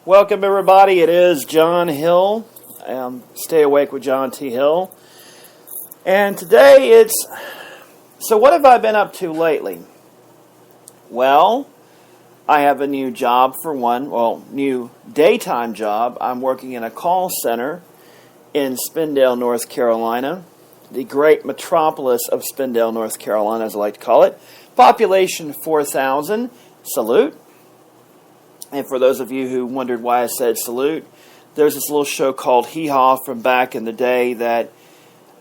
Welcome, everybody. It is John Hill. Stay Awake with John T. Hill. And today so what have I been up to lately? Well, I have a new job for one. Well, new daytime job. I'm working in a call center in Spindale, North Carolina. The great metropolis of Spindale, North Carolina, as I like to call it. Population 4,000. Salute. And for those of you who wondered why I said salute, there's this little show called Hee Haw from back in the day that,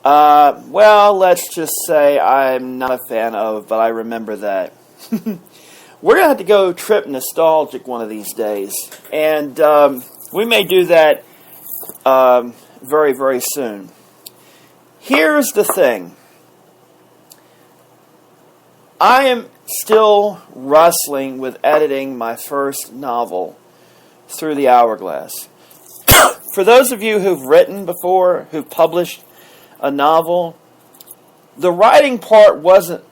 let's just say I'm not a fan of, but I remember that. We're going to have to go trip nostalgic one of these days. And we may do that very, very soon. Here's the thing. I am still wrestling with editing my first novel, Through the Hourglass. For those of you who've written before, who've published a novel, the writing part wasn't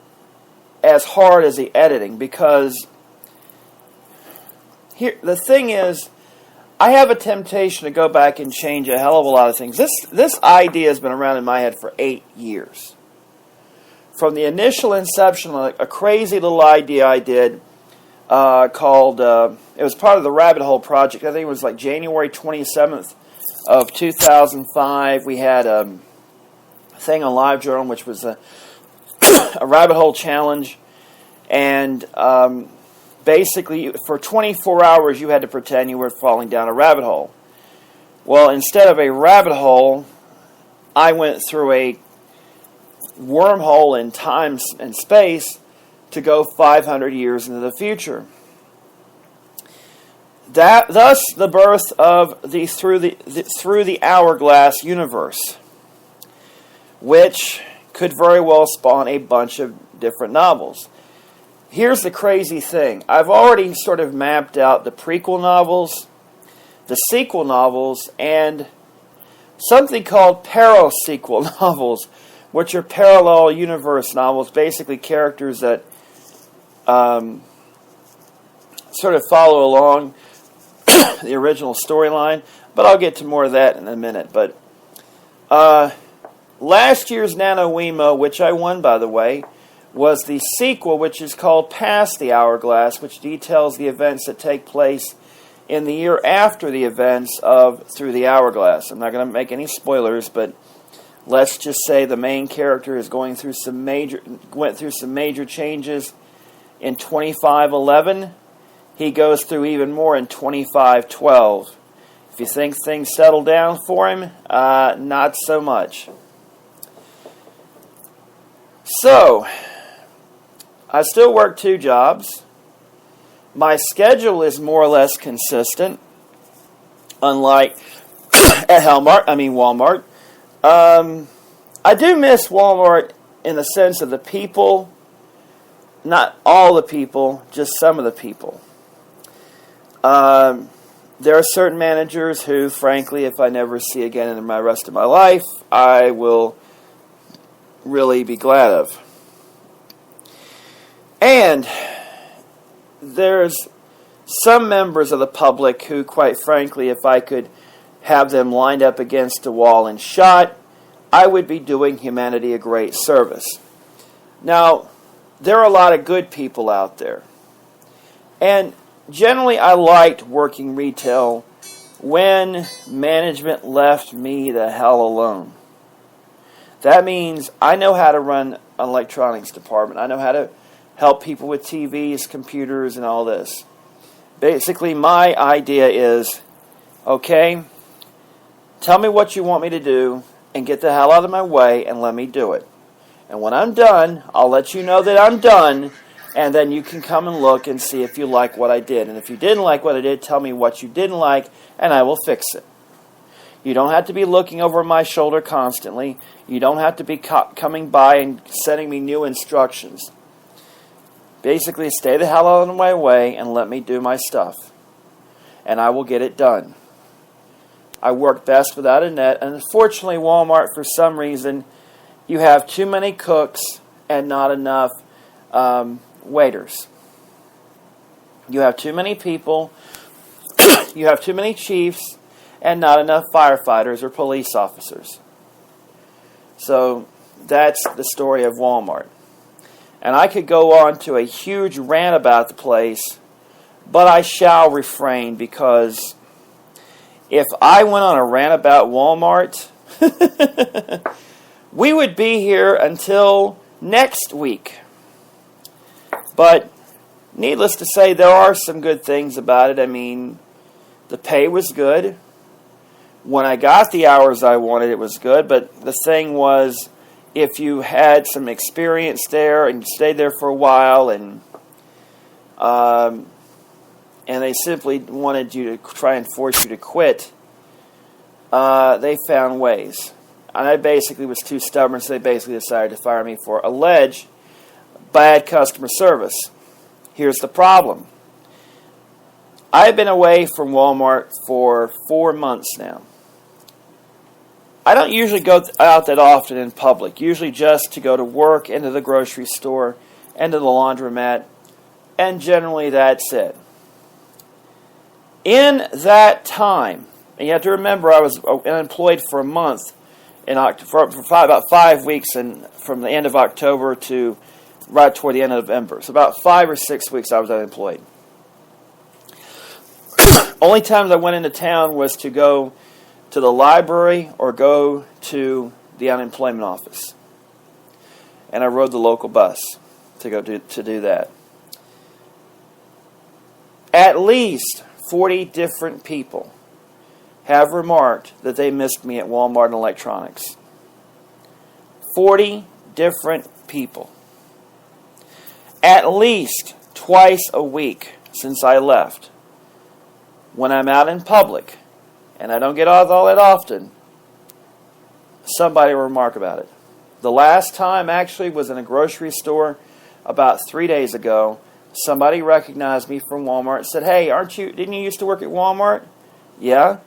as hard as the editing, because the thing is, I have a temptation to go back and change a hell of a lot of things. This idea has been around in my head for 8 years. From the initial inception, a crazy little idea I did called, it was part of the Rabbit Hole Project. I think it was like January 27th of 2005. We had a thing on LiveJournal, which was a rabbit hole challenge. And basically, for 24 hours, you had to pretend you were falling down a rabbit hole. Well, instead of a rabbit hole, I went through a wormhole in time and space to go 500 years into the future. Thus, the birth of the Through the Hourglass universe, which could very well spawn a bunch of different novels. Here's the crazy thing. I've already sort of mapped out the prequel novels, the sequel novels, and something called parasequel novels, which are parallel universe novels, basically characters that sort of follow along the original storyline. But I'll get to more of that in a minute. But last year's NaNoWriMo, which I won, by the way, was the sequel, which is called Past the Hourglass, which details the events that take place in the year after the events of Through the Hourglass. I'm not going to make any spoilers, but let's just say the main character is went through some major changes in 2511. He goes through even more in 2512. If you think things settle down for him, not so much. So, I still work 2 jobs. My schedule is more or less consistent, unlike at Walmart. I do miss Walmart in the sense of the people, not all the people, just some of the people. There are certain managers who, frankly, if I never see again in the rest of my life, I will really be glad of. And there's some members of the public who, quite frankly, if I could have them lined up against a wall and shot, I would be doing humanity a great service. Now, there are a lot of good people out there. And generally, I liked working retail when management left me the hell alone. That means I know how to run an electronics department. I know how to help people with TVs, computers, and all this. Basically, my idea is, okay, tell me what you want me to do and get the hell out of my way and let me do it. And when I'm done, I'll let you know that I'm done, and then you can come and look and see if you like what I did. And if you didn't like what I did, tell me what you didn't like, and I will fix it. You don't have to be looking over my shoulder constantly. You don't have to be coming by and sending me new instructions. Basically, stay the hell out of my way and let me do my stuff. And I will get it done. I work best without a net. And unfortunately, Walmart, for some reason, you have too many cooks and not enough waiters. You have too many people You have too many chiefs and not enough firefighters or police officers. So that's the story of Walmart. And I could go on to a huge rant about the place, but I shall refrain, because if I went on a rant about Walmart, we would be here until next week. But needless to say, there are some good things about it. I mean, the pay was good. When I got the hours I wanted, it was good. But the thing was, if you had some experience there and you stayed there for a while, and they simply wanted you to try and force you to quit, they found ways. And I basically was too stubborn, so they basically decided to fire me for alleged bad customer service. Here's the problem. I've been away from Walmart for 4 months now. I don't usually go out that often in public, usually just to go to work, into the grocery store, into the laundromat, and generally that's it. In that time, and you have to remember I was unemployed for a month, for about 5 weeks, and from the end of October to right toward the end of November. So about 5 or 6 weeks I was unemployed. Only times I went into town was to go to the library or go to the unemployment office. And I rode the local bus to do that. At least 40 different people have remarked that they missed me at Walmart and electronics. 40 different people. At least twice a week since I left, when I'm out in public, and I don't get out all that often, somebody will remark about it. The last time actually was in a grocery store about 3 days ago. Somebody recognized me from Walmart and said, "Hey, didn't you used to work at Walmart?" "Yeah."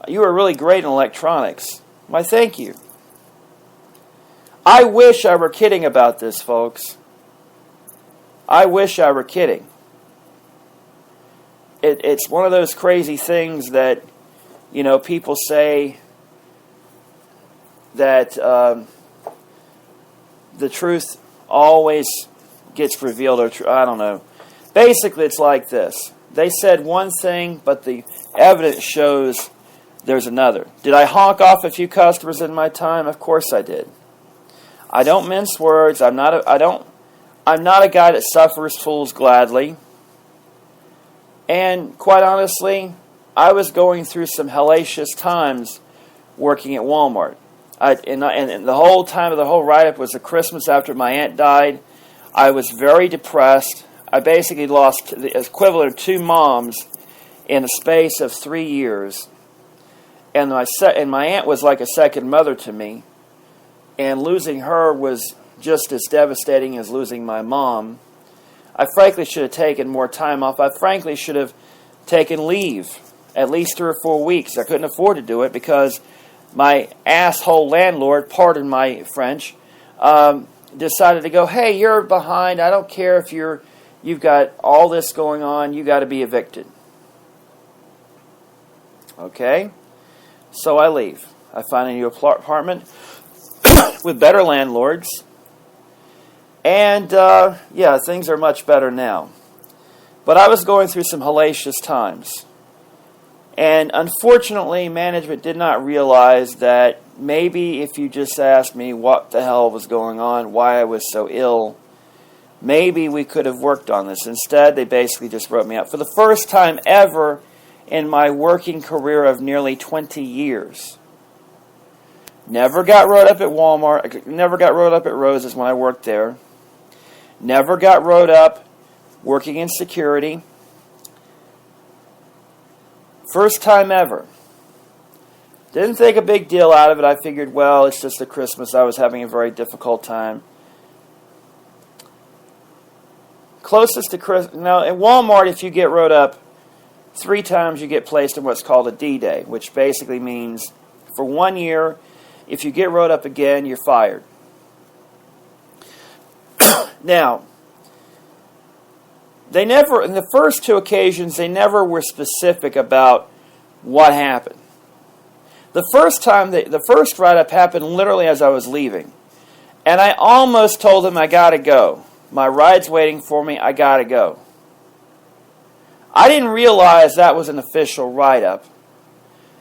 "You were really great in electronics." "Why, thank you." I wish I were kidding about this, folks. I wish I were kidding. It's one of those crazy things that, people say that the truth always gets revealed. I don't know. Basically, it's like this. They said one thing, but the evidence shows there's another. Did I honk off a few customers in my time? Of course I did. I don't mince words. I'm not a guy that suffers fools gladly. And quite honestly, I was going through some hellacious times working at Walmart. And the whole time of the whole write-up was the Christmas after my aunt died. I was very depressed. I basically lost the equivalent of 2 moms in a space of 3 years. And my aunt was like a second mother to me. And losing her was just as devastating as losing my mom. I frankly should have taken more time off. I frankly should have taken leave, at least 3 or 4 weeks. I couldn't afford to do it because my asshole landlord, pardon my French, decided to go, "Hey, you're behind. I don't care if you've got all this going on. You got to be evicted." Okay, so I leave. I find a new apartment with better landlords. And, things are much better now. But I was going through some hellacious times. And unfortunately, management did not realize that maybe if you just asked me what the hell was going on, why I was so ill, maybe we could have worked on this. Instead, they basically just wrote me out. For the first time ever in my working career of nearly 20 years. Never got wrote up at Walmart. Never got wrote up at Rose's when I worked there. Never got wrote up working in security. First time ever. Didn't think a big deal out of it. I figured, well, it's just a Christmas. I was having a very difficult time. Closest to Christmas. Now, at Walmart, if you get wrote up 3 times, you get placed in what's called a D-Day, which basically means for 1 year, if you get wrote up again, you're fired. They never, in the first two occasions, they never were specific about what happened. The first time, the first write-up happened literally as I was leaving. And I almost told them I got to go. My ride's waiting for me, I got to go. I didn't realize that was an official write-up.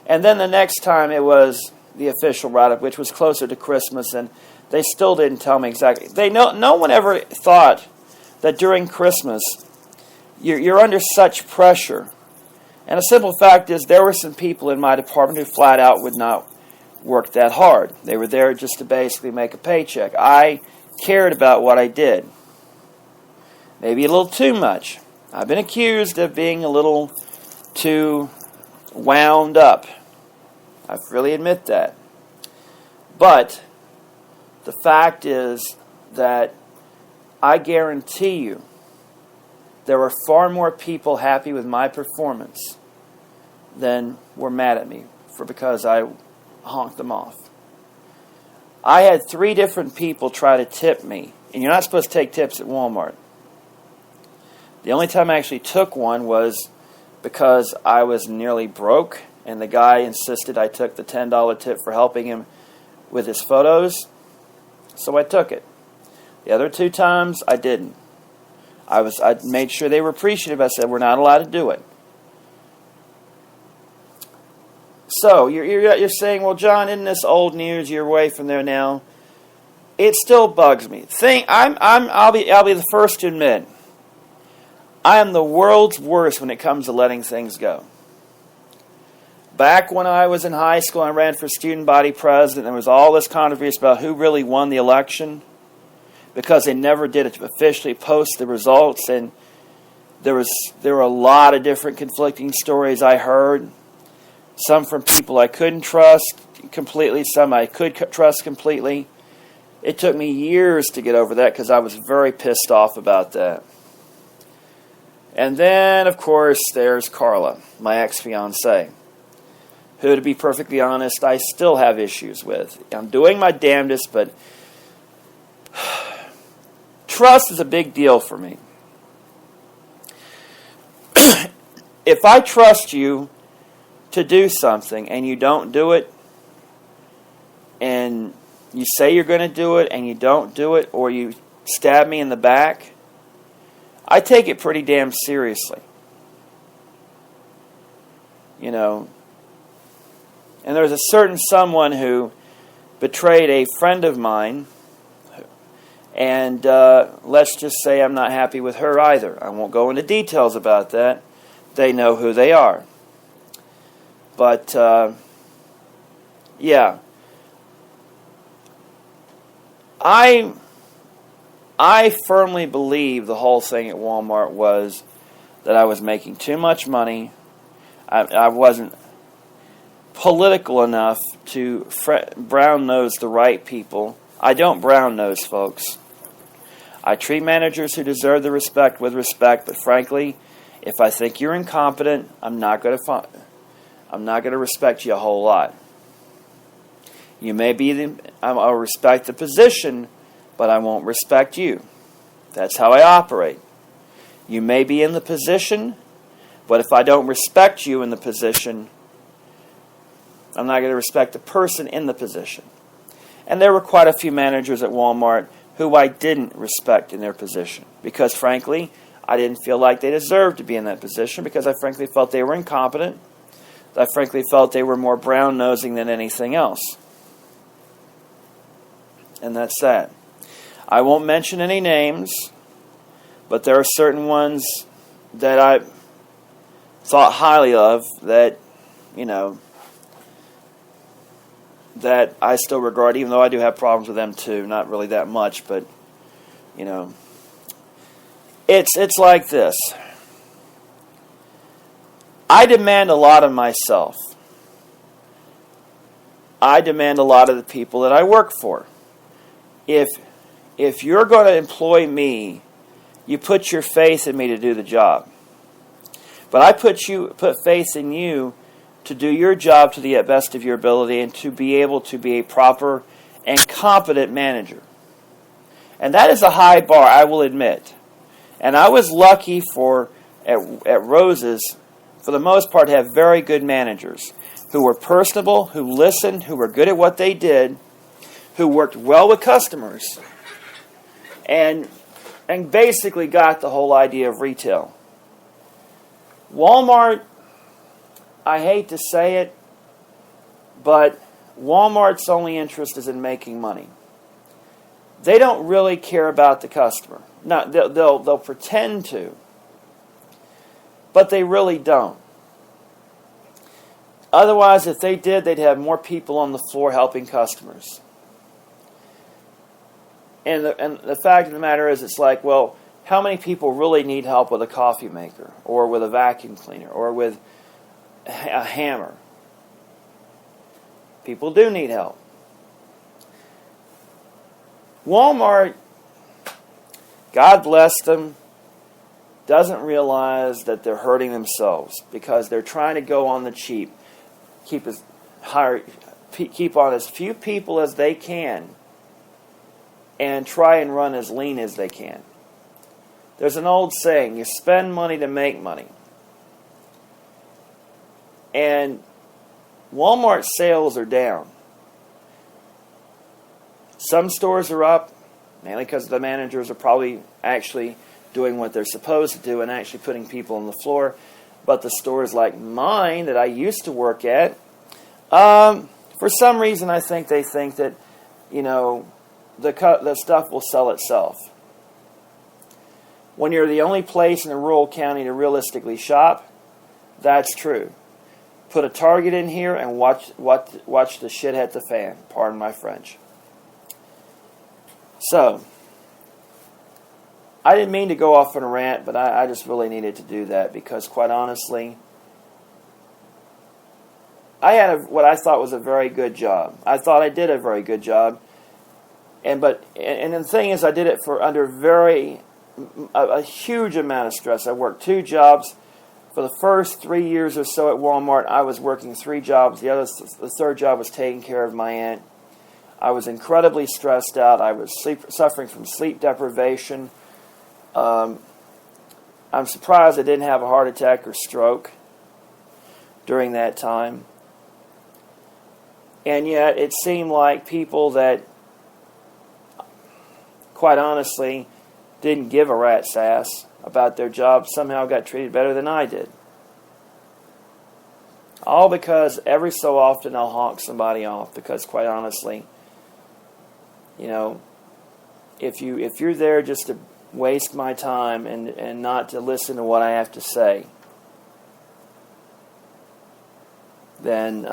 And then the next time it was the official write-up, which was closer to Christmas, and they still didn't tell me exactly. No one ever thought that during Christmas you're under such pressure. And the simple fact is there were some people in my department who flat out would not work that hard. They were there just to basically make a paycheck. I cared about what I did. Maybe a little too much. I've been accused of being a little too wound up. I freely admit that. But the fact is that I guarantee you there were far more people happy with my performance than were mad at me because I honked them off. I had 3 different people try to tip me, and you're not supposed to take tips at Walmart. The only time I actually took one was because I was nearly broke, and the guy insisted I took the $10 tip for helping him with his photos, so I took it. The other 2 times, I didn't. I made sure they were appreciative. I said, we're not allowed to do it. So, you're saying, well, John, isn't this old news? You're away from there now. It still bugs me. I'll be the first to admit, I am the world's worst when it comes to letting things go. Back when I was in high school, I ran for student body president. There was all this controversy about who really won the election, because they never did officially post the results, and there were a lot of different conflicting stories I heard. Some from people I couldn't trust completely, some I could trust completely. It took me years to get over that because I was very pissed off about that. And then, of course, there's Carla, my ex-fiancée, who, to be perfectly honest, I still have issues with. I'm doing my damnedest, but trust is a big deal for me. If I trust you to do something and you don't do it, and you say you're going to do it and you don't do it, or you stab me in the back, I take it pretty damn seriously. You know, and there's a certain someone who betrayed a friend of mine, and let's just say I'm not happy with her either. I won't go into details about that. They know who they are. But, yeah. I firmly believe the whole thing at Walmart was that I was making too much money. I wasn't political enough to brown-nose the right people. I don't brown-nose, folks. I treat managers who deserve the respect with respect, but frankly, if I think you're incompetent, I'm not going to respect you a whole lot. You may be I'll respect the position, but I won't respect you. That's how I operate. You may be in the position, but if I don't respect you in the position, I'm not going to respect the person in the position. And there were quite a few managers at Walmart who I didn't respect in their position because, frankly, I didn't feel like they deserved to be in that position because I frankly felt they were incompetent. I frankly felt they were more brown-nosing than anything else. And that's that. I won't mention any names, but there are certain ones that I thought highly of that, you know, that I still regard, even though I do have problems with them too. Not really that much, but, you know, it's like this. I demand a lot of myself. I demand a lot of the people that I work for. If you're going to employ me, you put your faith in me to do the job. But I put faith in you to do your job to the best of your ability and to be able to be a proper and competent manager. And that is a high bar, I will admit. And I was lucky at Rose's, for the most part, to have very good managers who were personable, who listened, who were good at what they did, who worked well with customers, and basically got the whole idea of retail. Walmart, I hate to say it, but Walmart's only interest is in making money. They don't really care about the customer. No, they'll pretend to, but they really don't. Otherwise, if they did, they'd have more people on the floor helping customers. And the fact of the matter is, it's like, well, how many people really need help with a coffee maker, or with a vacuum cleaner, or with a hammer? People do need help. Walmart, God bless them, doesn't realize that they're hurting themselves because they're trying to go on the cheap, keep on as few people as they can, and try and run as lean as they can. There's an old saying, you spend money to make money. And Walmart sales are down. Some stores are up, mainly because the managers are probably actually doing what they're supposed to do and actually putting people on the floor. But the stores like mine that I used to work at, for some reason I think they think that, the stuff will sell itself. When you're the only place in a rural county to realistically shop, that's true. Put a Target in here and watch the shit hit the fan. Pardon my French. So, I didn't mean to go off on a rant, but I just really needed to do that because, quite honestly, I had what I thought was a very good job. I thought I did a very good job, and the thing is, I did it under a huge amount of stress. I worked 2 jobs. For the first 3 years or so at Walmart, I was working 3 jobs. The third job was taking care of my aunt. I was incredibly stressed out. I was suffering from sleep deprivation. I'm surprised I didn't have a heart attack or stroke during that time. And yet, it seemed like people that, quite honestly, didn't give a rat's ass about their job somehow got treated better than I did. All because every so often I'll honk somebody off because, quite honestly, if you're there just to waste my time and not to listen to what I have to say, then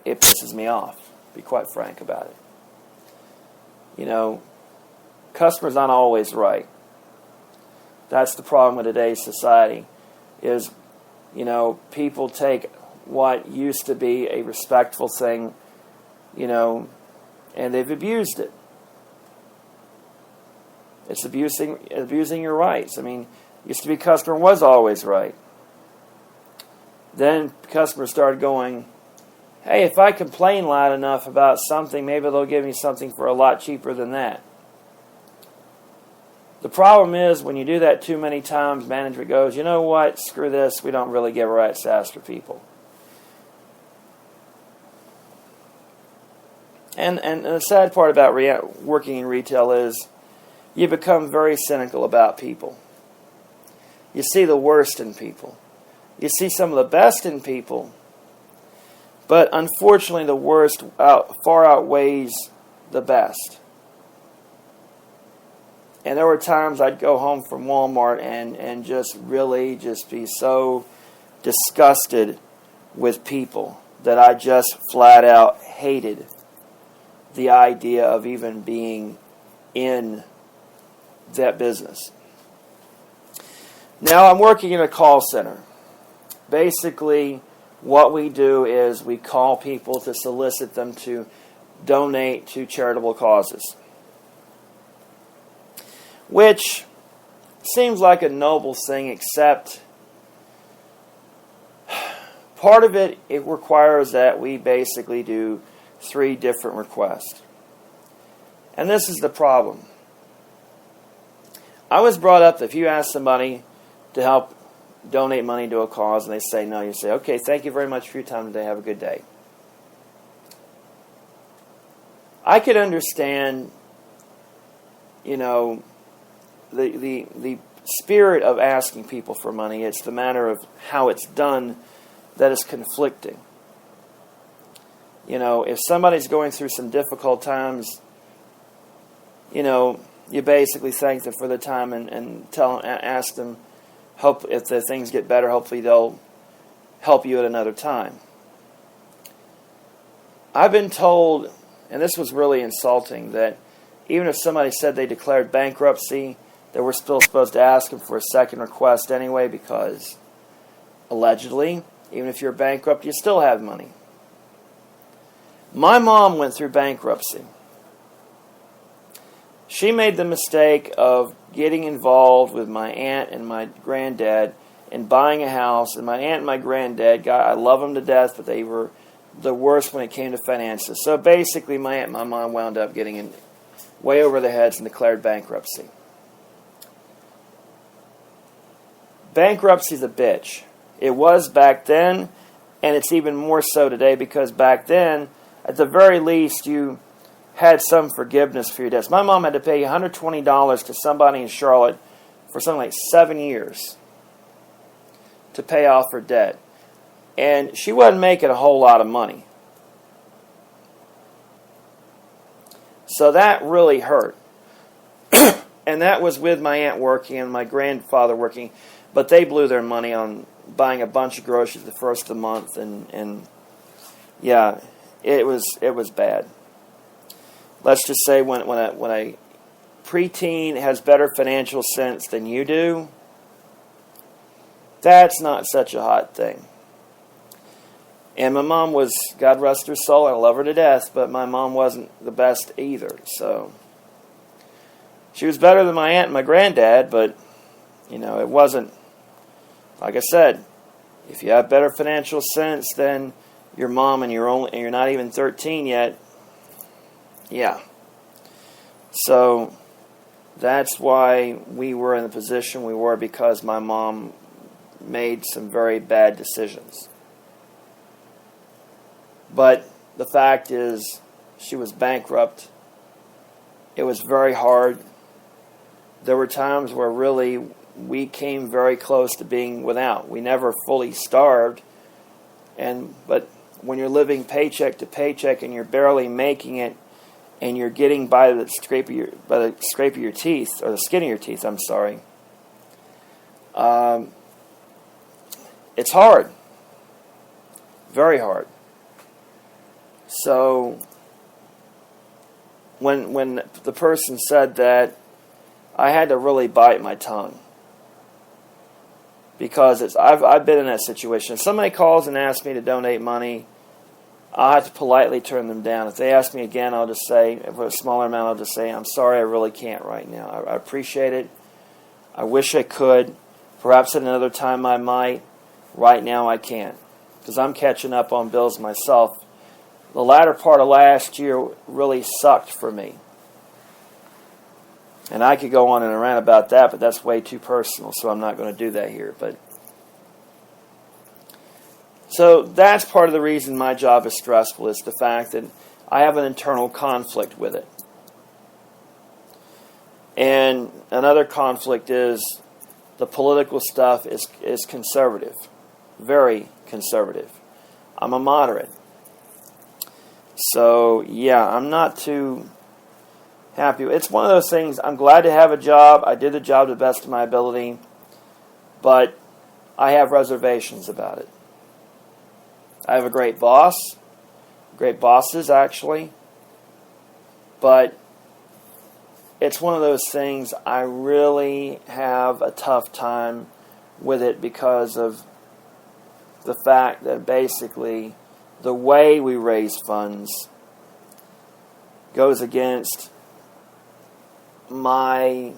it pisses me off, to be quite frank about it. Customers aren't always right. That's the problem with today's society, is, people take what used to be a respectful thing, and they've abused it. It's abusing your rights. I mean, used to be customer was always right. Then customers started going, hey, if I complain loud enough about something, maybe they'll give me something for a lot cheaper than that. The problem is, when you do that too many times, management goes, you know what, screw this, we don't really give a rat's ass for people. And the sad part about working in retail is you become very cynical about people. You see the worst in people. You see some of the best in people, but unfortunately the worst far outweighs the best. And there were times I'd go home from Walmart and just really just be so disgusted with people that I just flat out hated the idea of even being in that business. Now I'm working in a call center. Basically, what we do is we call people to solicit them to donate to charitable causes, which seems like a noble thing, except part of it requires that we basically do 3 different requests. And this is the problem. I was brought up that if you ask somebody to help donate money to a cause and they say no, you say, okay, thank you very much for your time today. Have a good day. I could understand, the spirit of asking people for money. It's the matter of how it's done that is conflicting. If somebody's going through some difficult times, you basically thank them for their time and ask them, hope if the things get better, hopefully they'll help you at another time. I've been told, and this was really insulting, that even if somebody said they declared bankruptcy, that we're still supposed to ask them for a second request anyway, because allegedly, even if you're bankrupt, you still have money. My mom went through bankruptcy. She made the mistake of getting involved with my aunt and my granddad in buying a house. And my aunt and my granddad, I love them to death, but they were the worst when it came to finances. So basically, my aunt and my mom wound up getting in way over their heads and declared bankruptcy. Bankruptcy's a bitch. It was back then, and it's even more so today, because back then, at the very least, you had some forgiveness for your debts. My mom had to pay $120 to somebody in Charlotte for something like 7 years to pay off her debt. And she wasn't making a whole lot of money. So that really hurt. And that was with my aunt working and my grandfather working. But they blew their money on buying a bunch of groceries the first of the month. And yeah, it was bad. Let's just say when a preteen has better financial sense than you do, that's not such a hot thing. And my mom was, God rest her soul, I love her to death, but my mom wasn't the best either. So she was better than my aunt and my granddad, but it wasn't. Like I said, if you have better financial sense than your mom and you're not even 13 yet, yeah. So that's why we were in the position we were, because my mom made some very bad decisions. But the fact is, she was bankrupt. It was very hard. There were times where really we came very close to being without. We never fully starved. But when you're living paycheck to paycheck and you're barely making it, and you're getting by the scrape of your teeth, or the skin of your teeth, I'm sorry. It's hard. Very hard. So when the person said that, I had to really bite my tongue. Because I've been in that situation. If somebody calls and asks me to donate money, I'll have to politely turn them down. If they ask me again, I'll just say, for a smaller amount, I'll just say, I'm sorry, I really can't right now. I appreciate it. I wish I could. Perhaps at another time I might. Right now I can't. Because I'm catching up on bills myself. The latter part of last year really sucked for me. And I could go on and rant about that, but that's way too personal, so I'm not going to do that here. So that's part of the reason my job is stressful, is the fact that I have an internal conflict with it. And another conflict is the political stuff is conservative, very conservative. I'm a moderate. So, yeah, I'm not too happy. It's one of those things, I'm glad to have a job. I did the job to the best of my ability, but I have reservations about it. I have a great boss, great bosses actually, but it's one of those things I really have a tough time with it, because of the fact that basically the way we raise funds goes against my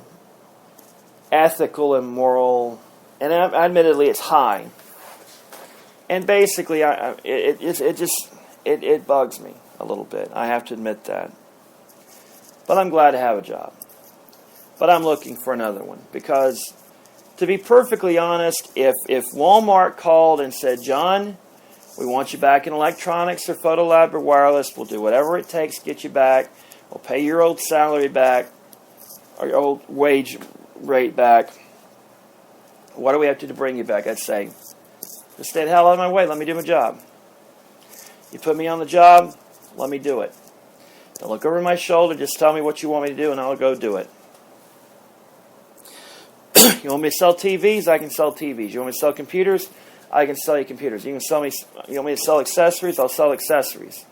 ethical and moral, and admittedly it's high. And basically, it bugs me a little bit. I have to admit that. But I'm glad to have a job. but I'm looking for another one because, to be perfectly honest, if Walmart called and said, John, we want you back in electronics or photo lab or wireless, we'll do whatever it takes to get you back, we'll pay your old salary back, or your old wage rate back, what do we have to do to bring you back? I'd say, just stay the hell out of my way, let me do my job. You put me on the job, let me do it. Don't look over my shoulder, just tell me what you want me to do and I'll go do it. You want me to sell TVs? I can sell TVs. You want me to sell computers? I can sell you computers. You want me to sell accessories? I'll sell accessories.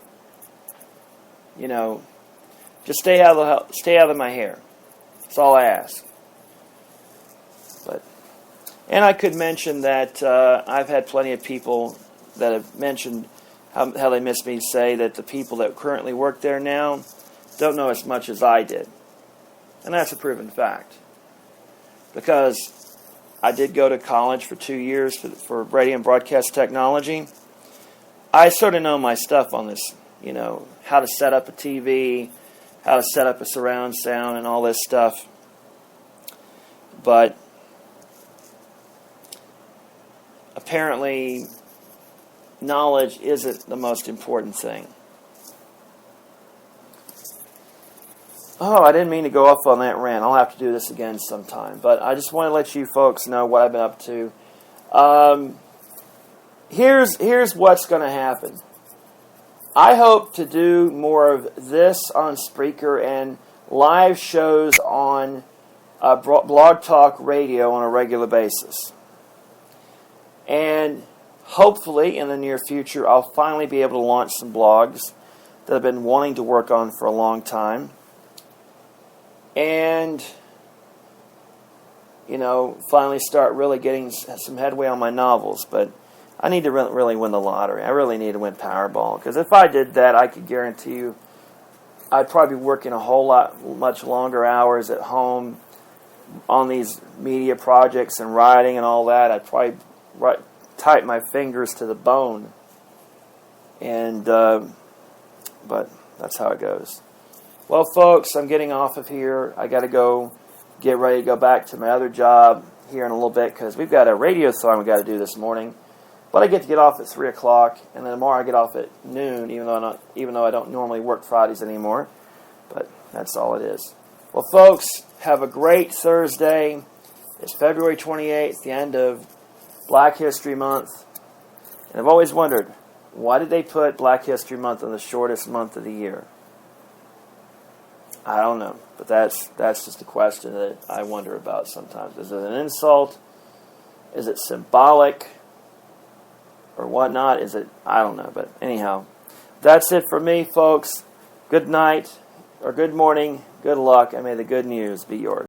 You know, just stay out of my hair. That's all I ask. And I could mention that I've had plenty of people that have mentioned how they miss me, say that the people that currently work there now don't know as much as I did. And that's a proven fact. Because I did go to college for 2 years for radio and broadcast technology. I sort of know my stuff on this, you know, how to set up a TV, how to set up a surround sound and all this stuff. But apparently, knowledge isn't the most important thing. Oh, I didn't mean to go off on that rant. I'll have to do this again sometime. But I just want to let you folks know what I've been up to. Here's what's going to happen. I hope to do more of this on Spreaker and live shows on Blog Talk Radio on a regular basis. And hopefully in the near future I'll finally be able to launch some blogs that I've been wanting to work on for a long time. And, you know, finally start really getting some headway on my novels. But I need to really win the lottery. I really need to win Powerball. Because if I did that, I could guarantee you I'd probably be working a whole lot, much longer hours at home on these media projects and writing and all that. I'd probably type my fingers to the bone. And, but that's how it goes. Well, folks, I'm getting off of here. I got to go get ready to go back to my other job here in a little bit because we've got a radiothon we got to do this morning. But I get to get off at 3 o'clock, and then tomorrow I get off at noon, even though I don't normally work Fridays anymore. But that's all it is. Well, folks, have a great Thursday. It's February 28th, the end of Black History Month. And I've always wondered, why did they put Black History Month on the shortest month of the year? I don't know, but that's just a question that I wonder about sometimes. Is it an insult? Is it symbolic? Or whatnot? I don't know, but anyhow, that's it for me, folks. Good night, or good morning, good luck, and may the good news be yours.